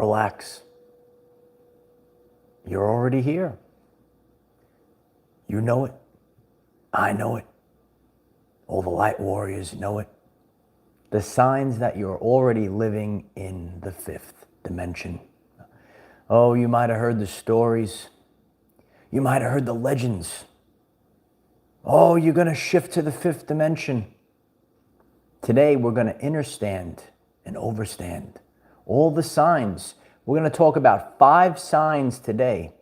relax. You're already here. You know it. I know it. All the light warriors know it. The signs that you're already living in the fifth dimension. Oh, you might have heard the stories. You might have heard the legends. Oh, you're going to shift to the fifth dimension. Today, we're going to understand and overstand all the signs. We're going to talk about 5 signs today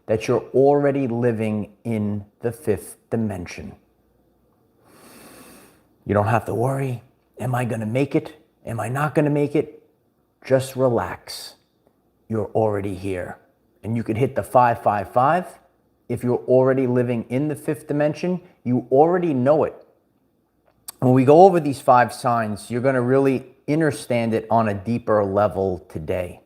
that you're already living in the fifth dimension. You don't have to worry. Am I going to make it? Am I not going to make it? Just relax. You're already here. And you could hit the 555. If you're already living in the fifth dimension, you already know it. When we go over these 5 signs, you're going to really understand it on a deeper level today.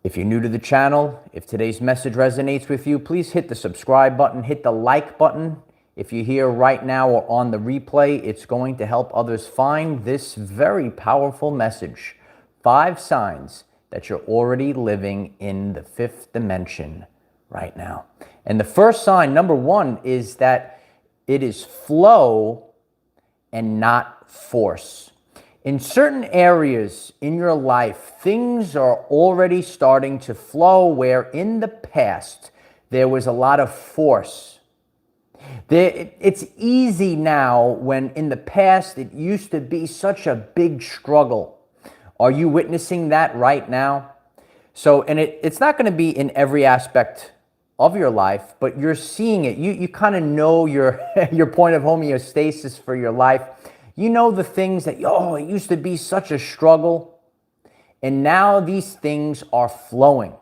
If you're new to the channel, if today's message resonates with you, please hit the subscribe button, hit the like button. If you're here right now or on the replay, it's going to help others find this very powerful message. 5 signs that you're already living in the fifth dimension right now. And the first sign, number 1, is that it is flow and not force. In certain areas in your life, things are already starting to flow where in the past there was a lot of force. It's easy now when in the past it used to be such a big struggle. Are you witnessing that right now? So, and it's not going to be in every aspect of your life, but you're seeing it. You kind of know your your point of homeostasis for your life. You know the things that, oh, it used to be such a struggle, and now these things are flowing.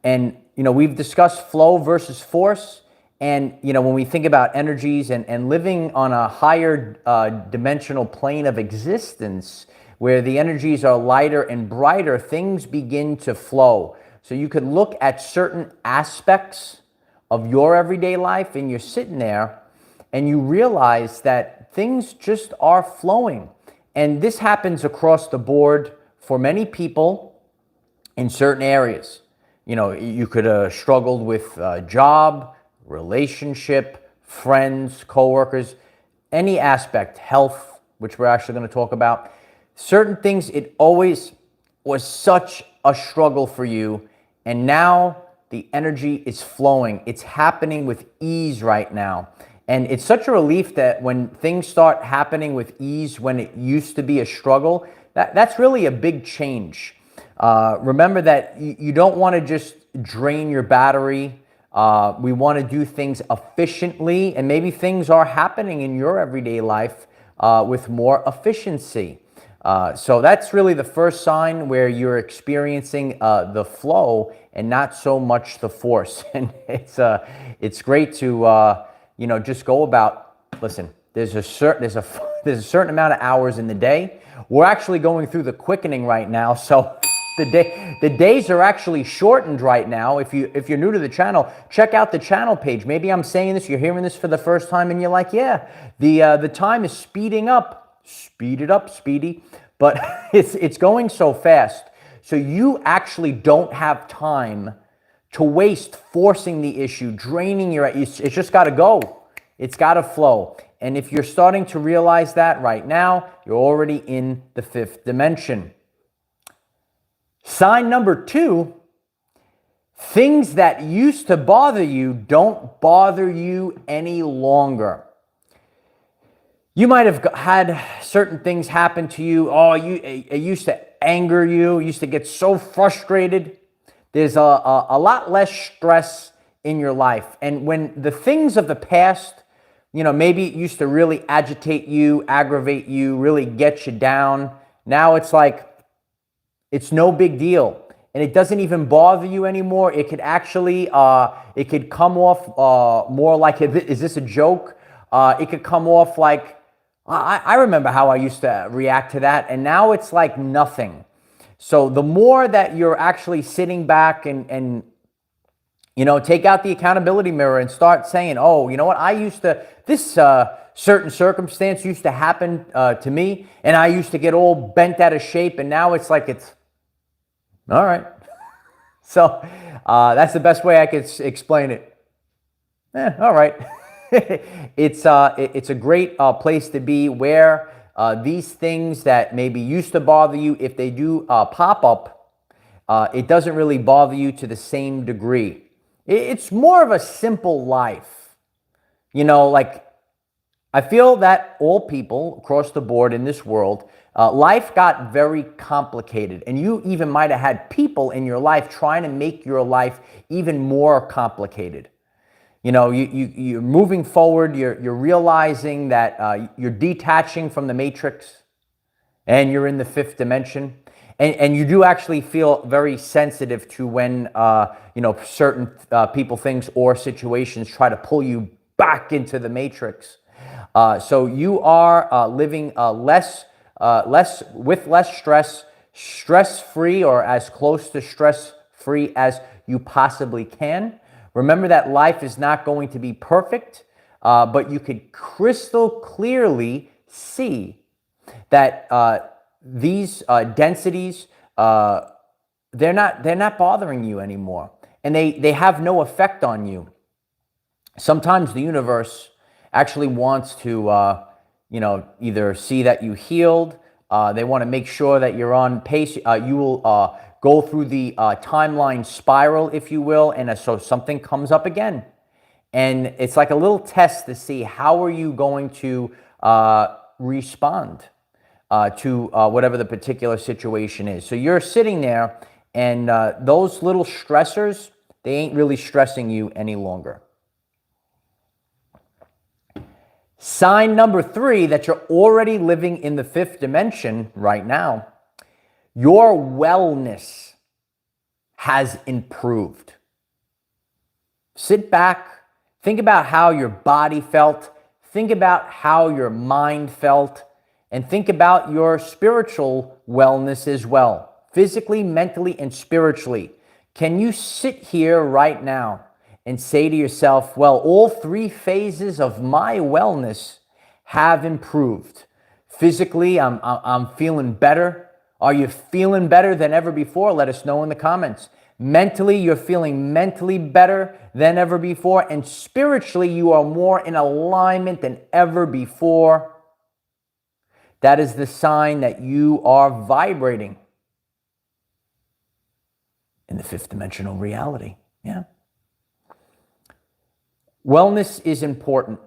And, you know, we've discussed flow versus force. And, you know, when we think about energies and living on a higher dimensional plane of existence, where the energies are lighter and brighter, things begin to flow. So you could look at certain aspects of your everyday life and you're sitting there and you realize that things just are flowing. And this happens across the board for many people in certain areas. You know, you could have struggled with a job, relationship, friends, coworkers, any aspect, health, which we're actually going to talk about. Certain things, it always was such a struggle for you. And now the energy is flowing. It's happening with ease right now. And it's such a relief that when things start happening with ease, when it used to be a struggle, that's really a big change. Remember that you don't want to just drain your battery. We want to do things efficiently, and maybe things are happening in your everyday life with more efficiency. So that's really the first sign where you're experiencing the flow and not so much the force. And it's great to you know, just go about. Listen, there's a certain amount of hours in the day. We're actually going through the quickening right now, so the days are actually shortened right now. If you're new to the channel, check out the channel page. Maybe I'm saying this, you're hearing this for the first time, and you're like, yeah, the time is speeding up. Speed it up, Speedy. But it's going so fast. So you actually don't have time to waste forcing the issue, draining your, it's just got to go. It's got to flow. And if you're starting to realize that right now, you're already in the fifth dimension. Sign number 2, things that used to bother you don't bother you any longer. You might have had certain things happen to you. Oh, it used to anger you. You used to get so frustrated. There's a lot less stress in your life. And when the things of the past, you know, maybe it used to really agitate you, aggravate you, really get you down. Now it's like, it's no big deal. And it doesn't even bother you anymore. It could actually, it could come off more like, is this a joke? It could come off like, I remember how I used to react to that, and now it's like nothing. So the more that you're actually sitting back and you know, take out the accountability mirror and start saying, oh, you know what, I used to, this certain circumstance used to happen to me, and I used to get all bent out of shape, and now it's like All right. So that's the best way I could explain it. All right. It's a great place to be where these things that maybe used to bother you, if they do pop up, it doesn't really bother you to the same degree. It's more of a simple life. You know, like I feel that all people across the board in this world, life got very complicated. And you even might have had people in your life trying to make your life even more complicated. You know, you're moving forward, you're realizing that you're detaching from the matrix and you're in the fifth dimension. And you do actually feel very sensitive to when, you know, certain people, things, or situations try to pull you back into the matrix. So you are living less stress, stress-free, or as close to stress-free as you possibly can. Remember that life is not going to be perfect, but you could crystal clearly see that these densities, they're not bothering you anymore, and they have no effect on you. Sometimes the universe actually wants to, you know, either see that you healed. They want to make sure that you're on pace. You will go through the timeline spiral, if you will, and so something comes up again. And it's like a little test to see how are you going to respond to whatever the particular situation is. So you're sitting there, and those little stressors, they ain't really stressing you any longer. Sign number 3 that you're already living in the fifth dimension right now. Your wellness has improved. Sit back, think about how your body felt, think about how your mind felt, and think about your spiritual wellness as well, physically, mentally, and spiritually. Can you sit here right now and say to yourself, well, all 3 phases of my wellness have improved. Physically, I'm feeling better. Are you feeling better than ever before? Let us know in the comments. Mentally, you're feeling mentally better than ever before. And spiritually, you are more in alignment than ever before. That is the sign that you are vibrating in the fifth dimensional reality. Yeah. Wellness is important.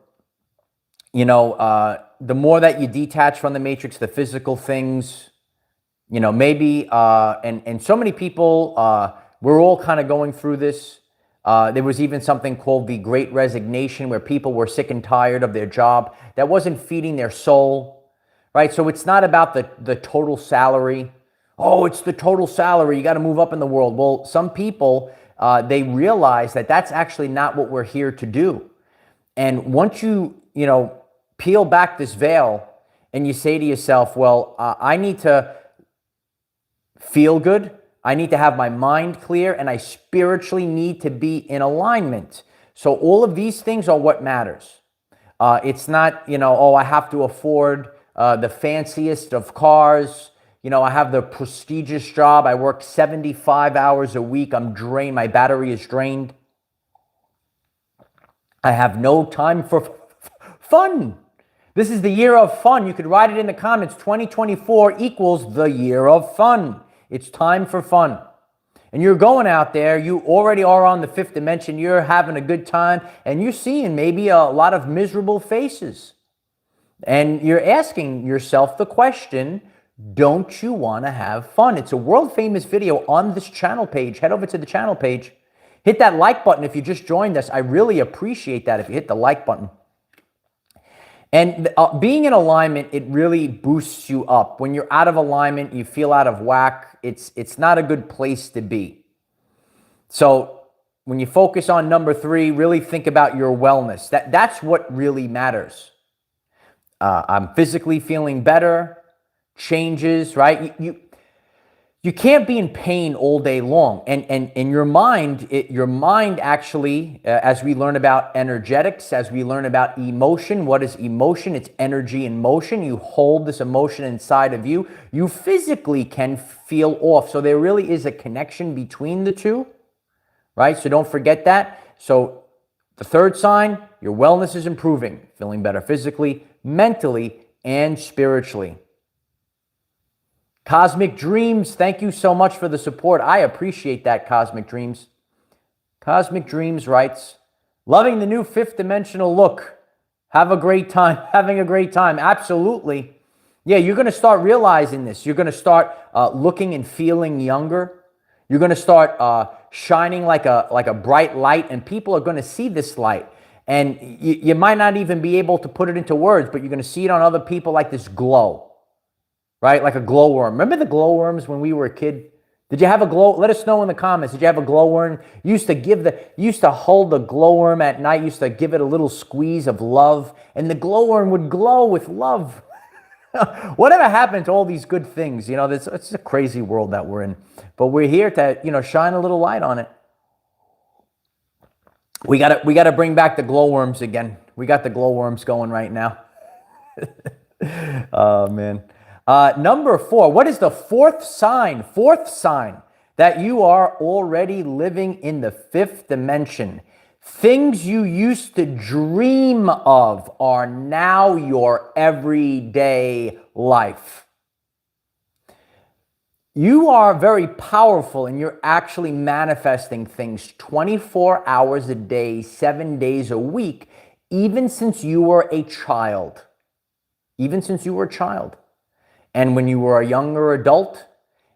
You know, the more that you detach from the matrix, the physical things, you know, maybe, and so many people, we're all kind of going through this. There was even something called the Great Resignation, where people were sick and tired of their job that wasn't feeding their soul, right? So it's not about the total salary. Oh, it's the total salary. You got to move up in the world. Well, some people, they realize that that's actually not what we're here to do. And once you know, peel back this veil and you say to yourself, well, I need to feel good. I need to have my mind clear, and I spiritually need to be in alignment. So all of these things are what matters. It's not, you know, oh, I have to afford the fanciest of cars. You know, I have the prestigious job. I work 75 hours a week. I'm drained. My battery is drained. I have no time for fun. This is the year of fun. You could write it in the comments. 2024 equals the year of fun. It's time for fun. And you're going out there. You already are on the fifth dimension. You're having a good time. And you're seeing maybe a lot of miserable faces. And you're asking yourself the question, don't you want to have fun? It's a world famous video on this channel page. Head over to the channel page. Hit that like button if you just joined us. I really appreciate that if you hit the like button. And being in alignment, it really boosts you up. When you're out of alignment, you feel out of whack. It's not a good place to be. So when you focus on number 3, really think about your wellness. That's what really matters. I'm physically feeling better. Changes, right? you can't be in pain all day long. And your mind actually, as we learn about energetics, as we learn about emotion, what is emotion? It's energy in motion. You hold this emotion inside of you. You physically can feel off. So there really is a connection between the two, right? So don't forget that. So the third sign, your wellness is improving, feeling better physically, mentally, and spiritually. Cosmic Dreams, thank you so much for the support. I appreciate that, Cosmic Dreams. Cosmic Dreams writes, loving the new fifth dimensional look. Have a great time. Having a great time. Absolutely. Yeah, you're going to start realizing this. You're going to start looking and feeling younger. You're going to start shining like a bright light, and people are going to see this light. And you might not even be able to put it into words, but you're going to see it on other people like this glow. Right? Like a glowworm. Remember the glowworms when we were a kid? Did you have a glow? Let us know in the comments. Did you have a glowworm? You used to hold the glowworm at night, used to give it a little squeeze of love, and the glowworm would glow with love. Whatever happened to all these good things? You know, it's a crazy world that we're in. But we're here to, you know, shine a little light on it. We gotta bring back the glowworms again. We got the glowworms going right now. Oh man. Number 4, what is the fourth sign? Fourth sign that you are already living in the fifth dimension. Things you used to dream of are now your everyday life. You are very powerful and you're actually manifesting things 24 hours a day, 7 days a week, even since you were a child. Even since you were a child. And when you were a younger adult,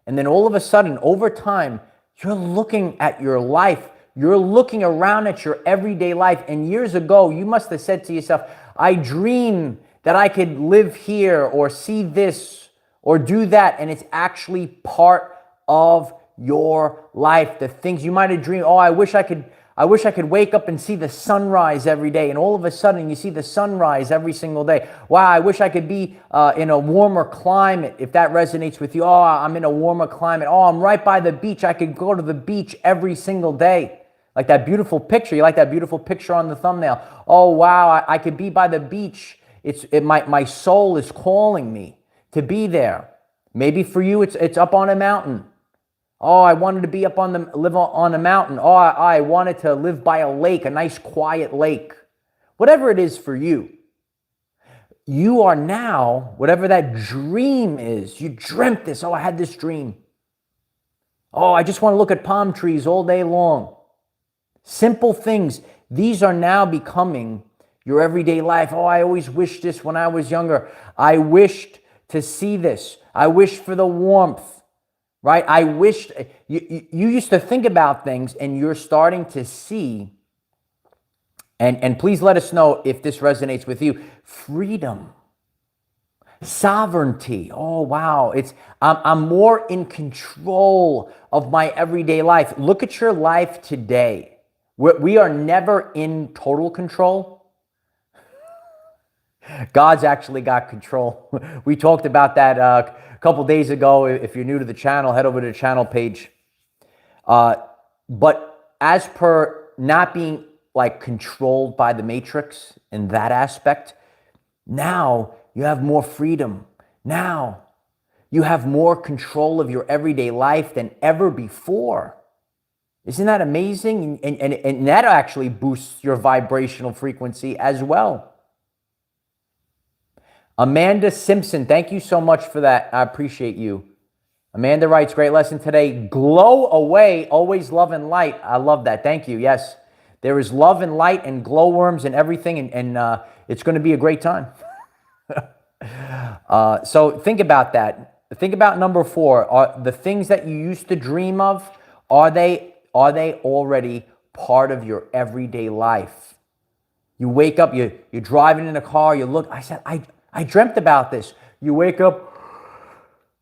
and then all of a sudden, over time, you're looking at your life, you're looking around at your everyday life, and years ago, you must have said to yourself, I dream that I could live here, or see this, or do that, and it's actually part of your life. The things you might have dreamed, oh, I wish I could wake up and see the sunrise every day. And all of a sudden you see the sunrise every single day. Wow, I wish I could be in a warmer climate. If that resonates with you, oh, I'm in a warmer climate. Oh, I'm right by the beach. I could go to the beach every single day. Like that beautiful picture. You like that beautiful picture on the thumbnail. Oh, wow, I could be by the beach. My soul is calling me to be there. Maybe for you, it's up on a mountain. Oh, I wanted to be live on a mountain. Oh, I wanted to live by a lake, a nice quiet lake. Whatever it is for you, you are now, whatever that dream is, you dreamt this. Oh, I had this dream. Oh, I just want to look at palm trees all day long. Simple things. These are now becoming your everyday life. Oh, I always wished this when I was younger. I wished to see this. I wished for the warmth. Right? I wished, you used to think about things and you're starting to see, and please let us know if this resonates with you, freedom, sovereignty. Oh, wow. I'm more in control of my everyday life. Look at your life today. We are never in total control. God's actually got control. We talked about that a couple days ago. If you're new to the channel, head over to the channel page. But as per not being like controlled by the matrix in that aspect, now you have more freedom. Now you have more control of your everyday life than ever before. Isn't that amazing? And that actually boosts your vibrational frequency as well. Amanda Simpson, thank you so much for that. I appreciate you. Amanda writes, great lesson today. Glow away, always love and light. I love that. Thank you. Yes, there is love and light and glowworms and everything, and it's going to be a great time. So think about that. Think about number 4. Are the things that you used to dream of, are they already part of your everyday life? You wake up, you're driving in a car, you look, I dreamt about this. You wake up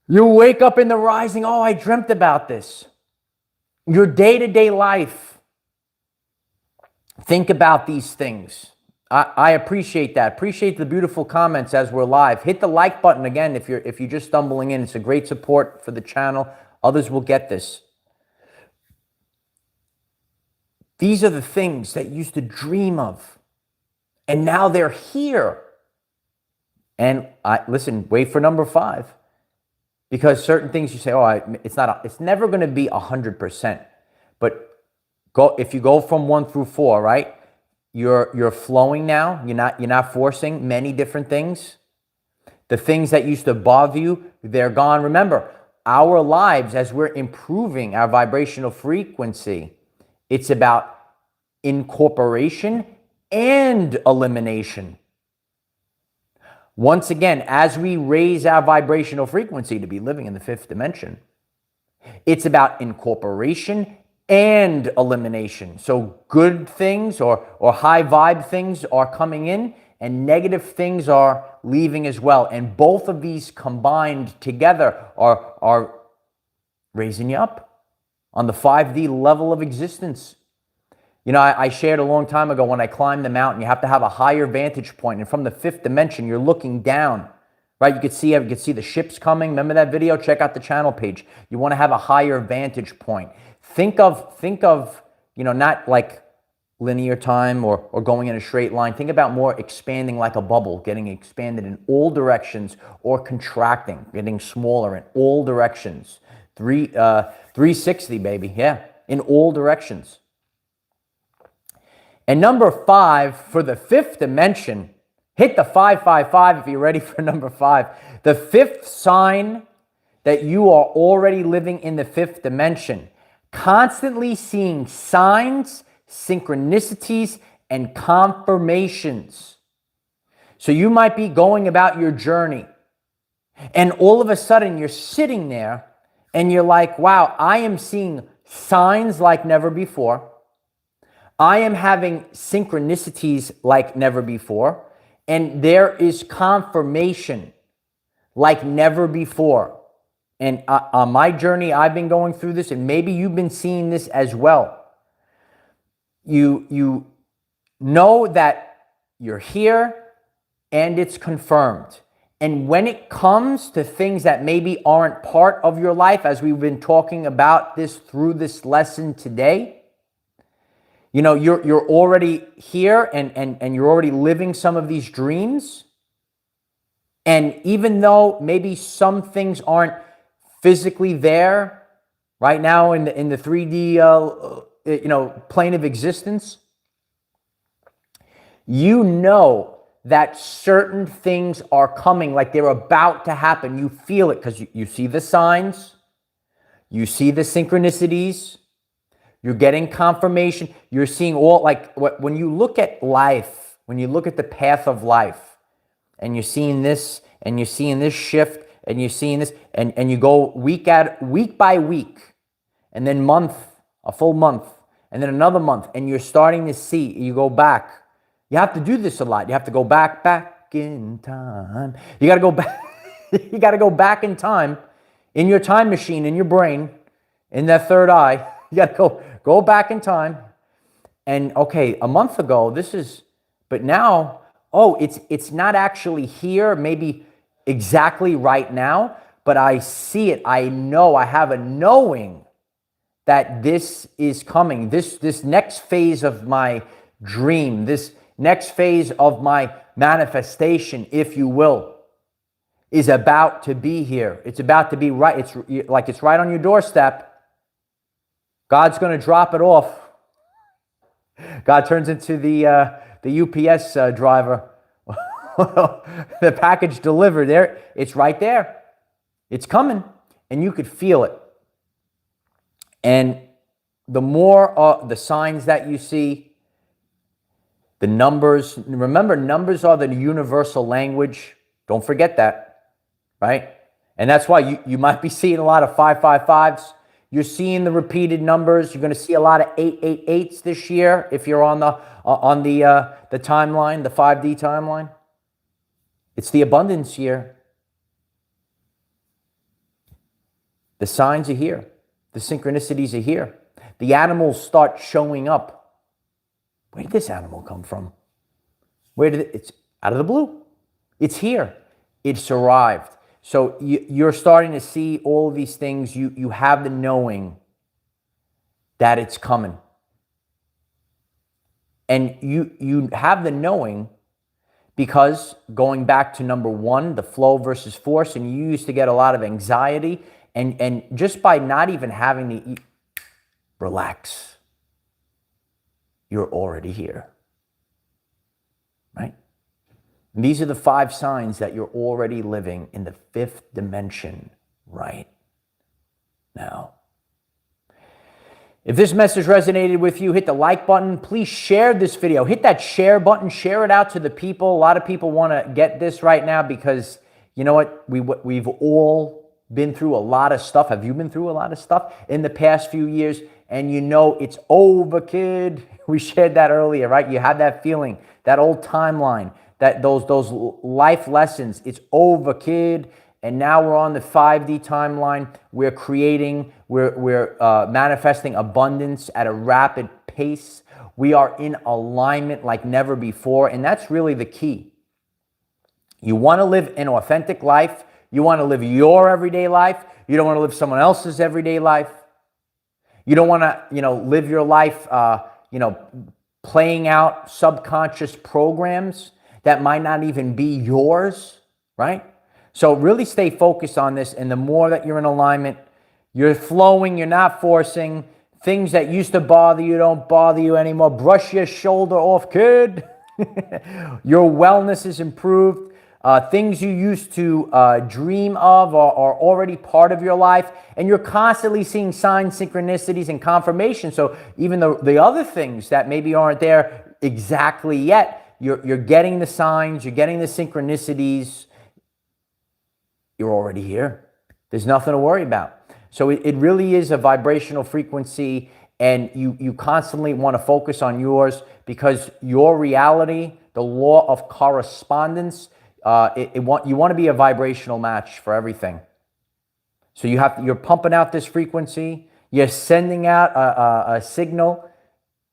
in the rising, oh, I dreamt about this. Your day-to-day life. Think about these things. I appreciate that. Appreciate the beautiful comments as we're live. Hit the like button again if you're just stumbling in. It's a great support for the channel. Others will get this. These are the things that you used to dream of. And now they're here. And listen, wait for number 5. Because certain things you say, it's never going to be 100%. But if you go from 1 through 4, right? You're flowing now. You're not forcing many different things. The things that used to bother you, they're gone. Remember, our lives, as we're improving our vibrational frequency, it's about incorporation and elimination. Once again, as we raise our vibrational frequency to be living in the 5th dimension, it's about incorporation and elimination. So good things or high vibe things are coming in, and negative things are leaving as well. And both of these combined together are raising you up on the 5D level of existence. You know, I shared a long time ago, when I climbed the mountain, you have to have a higher vantage point. And from the 5th dimension, you're looking down, right? You could see the ships coming. Remember that video? Check out the channel page. You want to have a higher vantage point. Think of, not like linear time or going in a straight line. Think about more expanding like a bubble, getting expanded in all directions, or contracting, getting smaller in all directions. 360, baby. Yeah, in all directions. And number 5, for the 5th dimension, hit the 555 if you're ready for number 5. The 5th sign that you are already living in the 5th dimension, constantly seeing signs, synchronicities, and confirmations. So you might be going about your journey, and all of a sudden you're sitting there and you're like, wow, I am seeing signs like never before. I am having synchronicities like never before, and there is confirmation like never before. And on my journey, I've been going through this, and maybe you've been seeing this as well. You know that you're here, and it's confirmed. And when it comes to things that maybe aren't part of your life, as we've been talking about this through this lesson today, you know, you're already here and you're already living some of these dreams. And even though maybe some things aren't physically there right now in the 3D plane of existence, you know that certain things are coming, like they're about to happen. You feel it because you see the signs, you see the synchronicities. You're getting confirmation. You're seeing all, like, when you look at life, when you look at the path of life, and you're seeing this, and you're seeing this shift, and you're seeing this, and you go week by week, and then a full month, and then another month, and you're starting to see, you go back. You have to do this a lot. You have to go back in time. You got to go back. You got to go back in time, in your time machine, in your brain, in that third eye. You got to go back in time, and okay, a month ago, but now, it's not actually here, maybe exactly right now, but I see it. I know, I have a knowing that this is coming. This next phase of my dream, this next phase of my manifestation, if you will, is about to be here. It's about to be right. It's right on your doorstep. God's going to drop it off. God turns into the UPS driver. The package delivered there. It's right there. It's coming, and you could feel it. And the more the signs that you see, the numbers. Remember, numbers are the universal language. Don't forget that, right? And that's why you might be seeing a lot of 555s. You're seeing the repeated numbers. You're going to see a lot of 888s this year if you're on the timeline, the 5D timeline. It's the abundance year. The signs are here. The synchronicities are here. The animals start showing up. Where did this animal come from? It's out of the blue. It's here. It's arrived. So you're starting to see all of these things. You have the knowing that it's coming. And you have the knowing because going back to number one, the flow versus force, and you used to get a lot of anxiety. And just by not even having to relax, you're already here, right? And these are the 5 signs that you're already living in the 5th dimension right now. If this message resonated with you, hit the like button. Please share this video. Hit that share button. Share it out to the people. A lot of people want to get this right now because, you know what? We've all been through a lot of stuff. Have you been through a lot of stuff in the past few years? And you know it's over, kid. We shared that earlier, right? You had that feeling, that old timeline, that those life lessons. It's over, kid. And now we're on the 5D timeline. We're creating, we're manifesting abundance at a rapid pace. We are in alignment like never before. And that's really the key. You want to live an authentic life. You want to live your everyday life. You don't want to live someone else's everyday life. You don't want to, live your life, playing out subconscious programs that might not even be yours, right? So really stay focused on this. And the more that you're in alignment, you're flowing, you're not forcing. Things that used to bother you don't bother you anymore. Brush your shoulder off, kid. Your wellness is improved. Things you used to dream of are already part of your life. And you're constantly seeing signs, synchronicities, and confirmation. So even the other things that maybe aren't there exactly yet, you're getting the signs, you're getting the synchronicities. You're already here. There's nothing to worry about. So it really is a vibrational frequency, and you constantly want to focus on yours because your reality, the law of correspondence, you want to be a vibrational match for everything. So you're pumping out this frequency. You're sending out a signal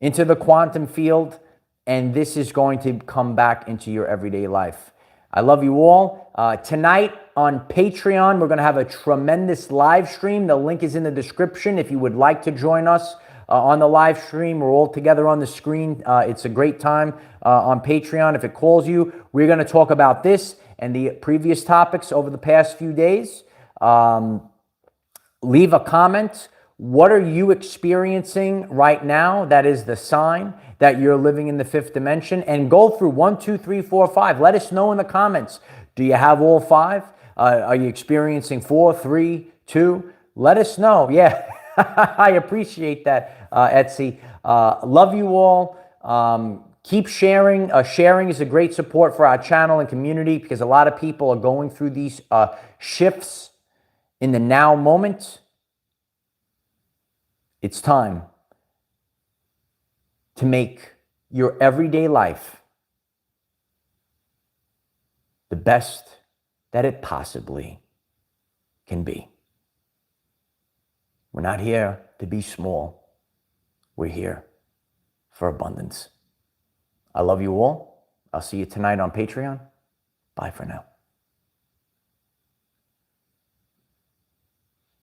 into the quantum field, and this is going to come back into your everyday life. I love you all. Tonight on Patreon, we're going to have a tremendous live stream. The link is in the description if you would like to join us on the live stream. We're all together on the screen. It's a great time on Patreon. If it calls you, we're going to talk about this and the previous topics over the past few days. Leave a comment. What are you experiencing right now? That is the sign that you're living in the 5th dimension. And go through 1, 2, 3, 4, 5. Let us know in the comments. Do you have all 5? Are you experiencing 4, 3, 2? Let us know. Yeah, I appreciate that, Etsy. Love you all. Keep sharing. Sharing is a great support for our channel and community because a lot of people are going through these shifts in the now moment. It's time to make your everyday life the best that it possibly can be. We're not here to be small. We're here for abundance. I love you all. I'll see you tonight on Patreon. Bye for now.